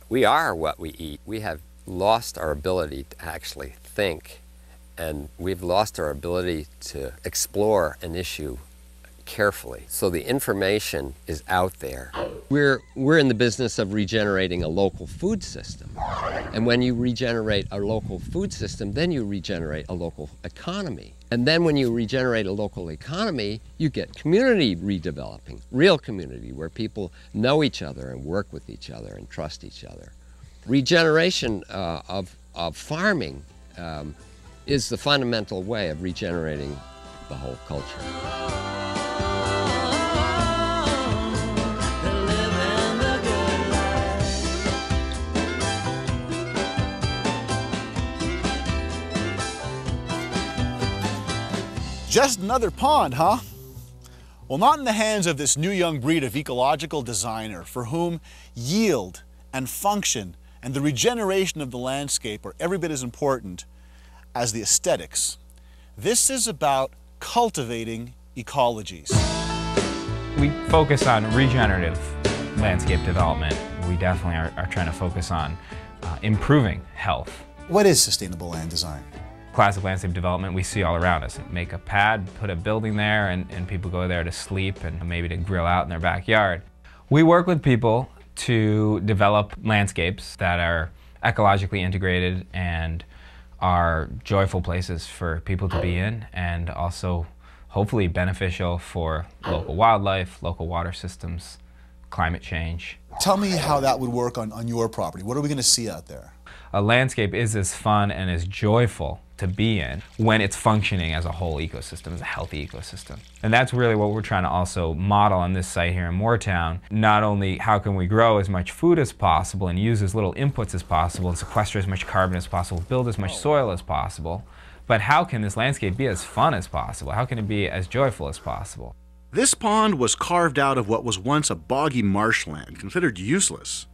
We are what we eat. We have lost our ability to actually think, and we've lost our ability to explore an issue carefully. So the information is out there. We're in the business of regenerating a local food system. And when you regenerate a local food system, then you regenerate a local economy. And then when you regenerate a local economy, you get community redeveloping, real community where people know each other and work with each other and trust each other. Regeneration of farming is the fundamental way of regenerating the whole culture. Just another pond, huh? Well, not in the hands of this new young breed of ecological designer for whom yield and function and the regeneration of the landscape are every bit as important as the aesthetics. This is about cultivating ecologies. We focus on regenerative landscape development. We definitely are trying to focus on improving health. What is sustainable land design? Classic landscape development we see all around us. Make a pad, put a building there, and people go there to sleep and maybe to grill out in their backyard. We work with people to develop landscapes that are ecologically integrated and are joyful places for people to be in, and also hopefully beneficial for local wildlife, local water systems, climate change. Tell me how that would work on your property. What are we going to see out there? A landscape is as fun and as joyful to be in when it's functioning as a whole ecosystem, as a healthy ecosystem. And that's really what we're trying to also model on this site here in Moortown. Not only how can we grow as much food as possible and use as little inputs as possible and sequester as much carbon as possible, build as much soil as possible, but how can this landscape be as fun as possible? How can it be as joyful as possible? This pond was carved out of what was once a boggy marshland, considered useless,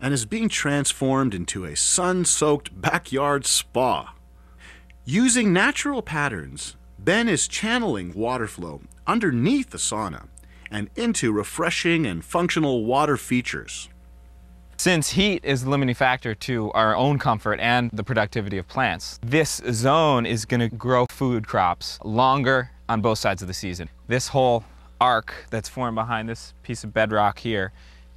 and is being transformed into a sun-soaked backyard spa. Using natural patterns, Ben is channeling water flow underneath the sauna and into refreshing and functional water features. Since heat is the limiting factor to our own comfort and the productivity of plants, this zone is going to grow food crops longer on both sides of the season. This whole arc that's formed behind this piece of bedrock here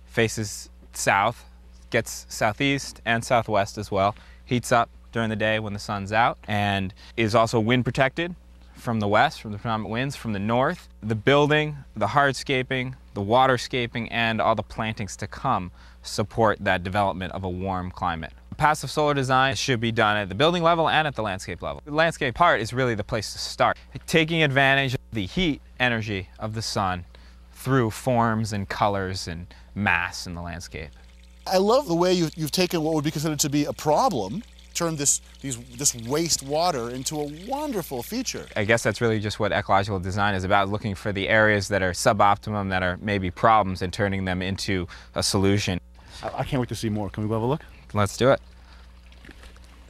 faces south, gets southeast and southwest as well, heats up during the day when the sun's out, and is also wind protected from the west, from the predominant winds, from the north. The building, the hardscaping, the waterscaping, and all the plantings to come support that development of a warm climate. Passive solar design should be done at the building level and at the landscape level. The landscape part is really the place to start. Taking advantage of the heat energy of the sun through forms and colors and mass in the landscape. I love the way you've taken what would be considered to be a problem, turned this waste water into a wonderful feature. I guess that's really just what ecological design is about, looking for the areas that are suboptimum, that are maybe problems, and turning them into a solution. I can't wait to see more. Can we go have a look? Let's do it.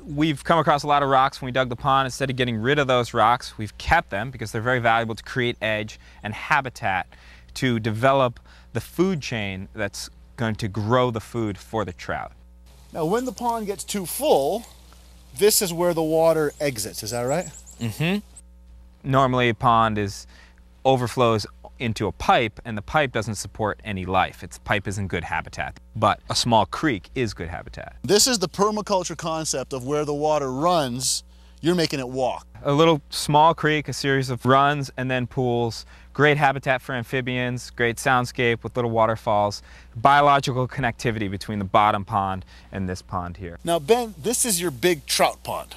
We've come across a lot of rocks when we dug the pond. Instead of getting rid of those rocks, we've kept them because they're very valuable to create edge and habitat to develop the food chain that's going to grow the food for the trout. Now, when the pond gets too full, this is where the water exits, is that right? Mm-hmm. Normally a pond overflows into a pipe, and the pipe doesn't support any life. Its pipe isn't good habitat, but a small creek is good habitat. This is the permaculture concept of where the water runs, you're making it walk. A little small creek, a series of runs, and then pools. Great habitat for amphibians, great soundscape with little waterfalls, biological connectivity between the bottom pond and this pond here. Now, Ben, this is your big trout pond.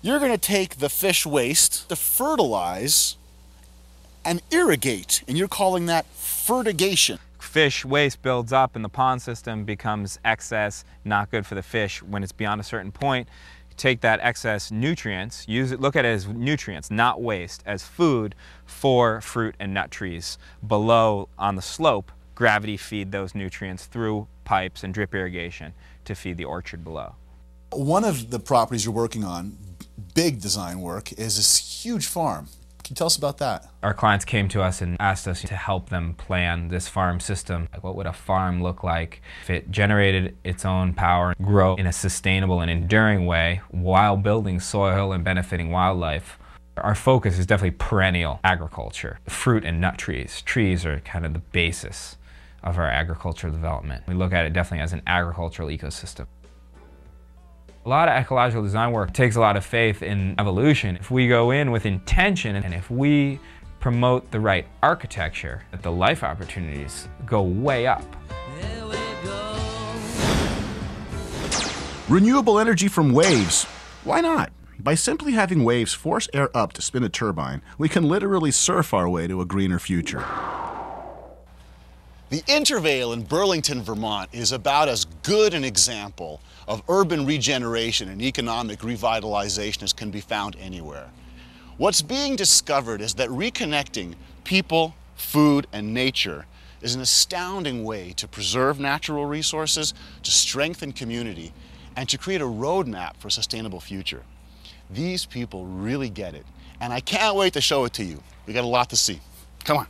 You're going to take the fish waste to fertilize and irrigate, and you're calling that fertigation. Fish waste builds up in the pond system, becomes excess, not good for the fish. When it's beyond a certain point, take that excess nutrients, look at it as nutrients, not waste, as food for fruit and nut trees. Below on the slope, gravity feed those nutrients through pipes and drip irrigation to feed the orchard below. One of the properties you're working on, big design work, is this huge farm. Can you tell us about that? Our clients came to us and asked us to help them plan this farm system. Like, what would a farm look like if it generated its own power, grow in a sustainable and enduring way while building soil and benefiting wildlife? Our focus is definitely perennial agriculture. Fruit and nut trees. Trees are kind of the basis of our agricultural development. We look at it definitely as an agricultural ecosystem. A lot of ecological design work takes a lot of faith in evolution. If we go in with intention and if we promote the right architecture, that the life opportunities go way up. There we go. Renewable energy from waves. Why not? By simply having waves force air up to spin a turbine, we can literally surf our way to a greener future. The Intervale in Burlington, Vermont is about as good an example of urban regeneration and economic revitalization as can be found anywhere. What's being discovered is that reconnecting people, food, and nature is an astounding way to preserve natural resources, to strengthen community, and to create a roadmap for a sustainable future. These people really get it, and I can't wait to show it to you. We got a lot to see. Come on.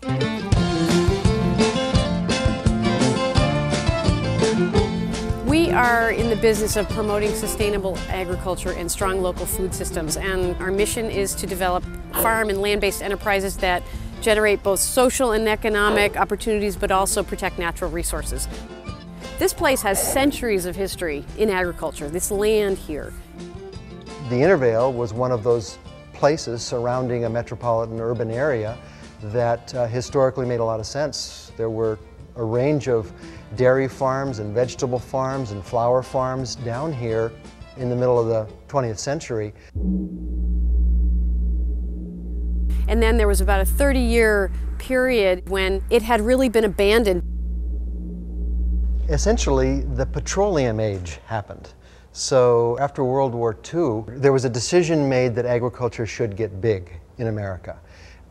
We are in the business of promoting sustainable agriculture and strong local food systems, and our mission is to develop farm and land-based enterprises that generate both social and economic opportunities but also protect natural resources. This place has centuries of history in agriculture, this land here. The Intervale was one of those places surrounding a metropolitan urban area that historically made a lot of sense. There were a range of dairy farms and vegetable farms and flower farms down here in the middle of the 20th century. And then there was about a 30-year period when it had really been abandoned. Essentially, the petroleum age happened. So after World War II, there was a decision made that agriculture should get big in America.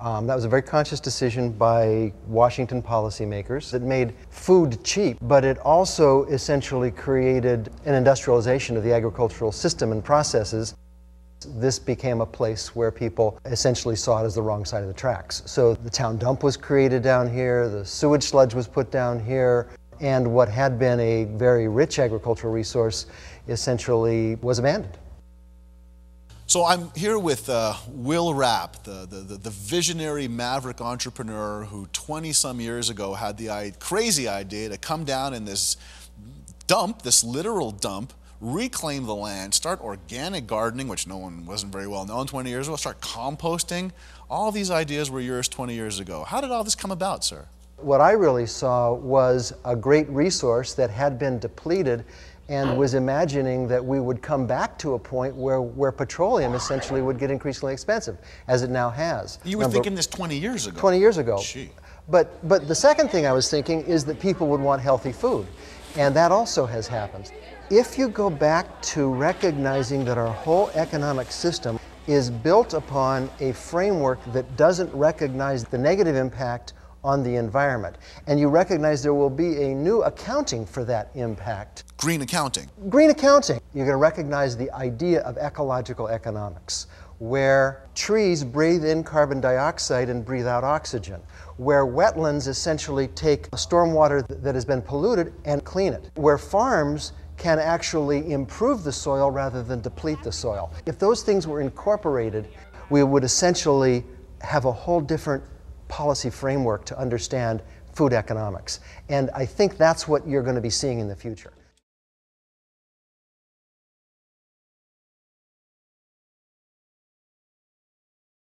That was a very conscious decision by Washington policymakers. It made food cheap, but it also essentially created an industrialization of the agricultural system and processes. This became a place where people essentially saw it as the wrong side of the tracks. So the town dump was created down here, the sewage sludge was put down here, and what had been a very rich agricultural resource essentially was abandoned. So I'm here with Will Rapp, the visionary maverick entrepreneur who 20-some years ago had the crazy idea to come down in this dump, this literal dump, reclaim the land, start organic gardening, which wasn't very well known 20 years ago, start composting. All these ideas were yours 20 years ago. How did all this come about, sir? What I really saw was a great resource that had been depleted and was imagining that we would come back to a point where petroleum essentially would get increasingly expensive, as it now has. You were thinking this 20 years ago? 20 years ago. Gee. But the second thing I was thinking is that people would want healthy food, and that also has happened. If you go back to recognizing that our whole economic system is built upon a framework that doesn't recognize the negative impact on the environment, and you recognize there will be a new accounting for that impact. Green accounting. Green accounting. You're going to recognize the idea of ecological economics, where trees breathe in carbon dioxide and breathe out oxygen, where wetlands essentially take stormwater that has been polluted and clean it, where farms can actually improve the soil rather than deplete the soil. If those things were incorporated, we would essentially have a whole different policy framework to understand food economics. And I think that's what you're going to be seeing in the future.